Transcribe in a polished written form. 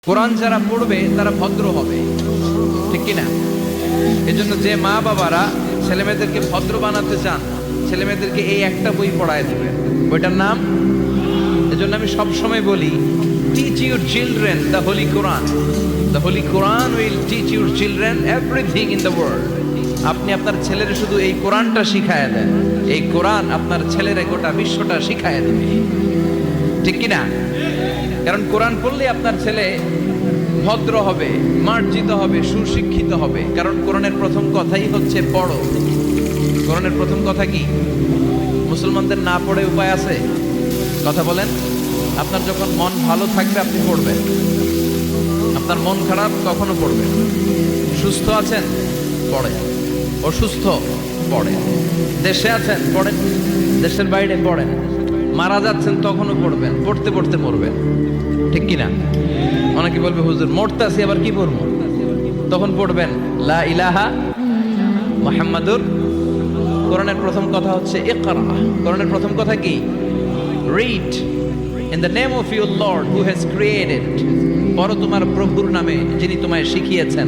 কোরআন যারা পড়বে তারা ভদ্র হবে, ঠিক কিনা? এজন্য যে মা বাবারা ছেলেমেয়েদেরকে ভদ্র বানাতে চান, ছেলেমেয়েদেরকে এই একটা বই পড়ায় দিবেন। বইটার নাম, এজন্য আমি সবসময় বলি, teach your children the Holi Quran. The Holi Quran will teach your children everything in the world. আপনি আপনার ছেলের শুধু এই কোরআনটা শিখায় দেন, এই কোরআন আপনার ছেলের গোটা বিশ্বটা শিখায় দেবে, ঠিক কিনা? কারণ কোরআন পড়লে আপনার ছেলে ভদ্র হবে, মার্জিত হবে, সুশিক্ষিত হবে। কারণ কোরআনের প্রথম কথাই হচ্ছে পড়ো। কোরআনের প্রথম কথা কি? মুসলমানদের না পড়ে উপায় আছে? কথা বলেন। আপনার যখন মন ভালো থাকবে আপনি পড়বেন, আপনার মন খারাপ কখনো পড়বেন। সুস্থ আছেন পড়েন, অসুস্থ পড়েন, দেশে আছেন পড়েন, দেশের বাইরে পড়েন, মারা যাচ্ছেন তখনও পড়বেন, পড়তে পড়তে মরবেন, ঠিক কিনা? অনেকে বলবে হুজুর মরতে আসি আবার কি পড়বো? তখন পড়বেন লা ইলাহা মুহাম্মাদুর। কোরআনের প্রথম কথা হচ্ছে ইকরা। কোরআনের প্রথম কথা কি? Read in the name of your Lord who has created. পড়ো তোমার প্রভুর নামে যিনি তোমায় শিখিয়েছেন।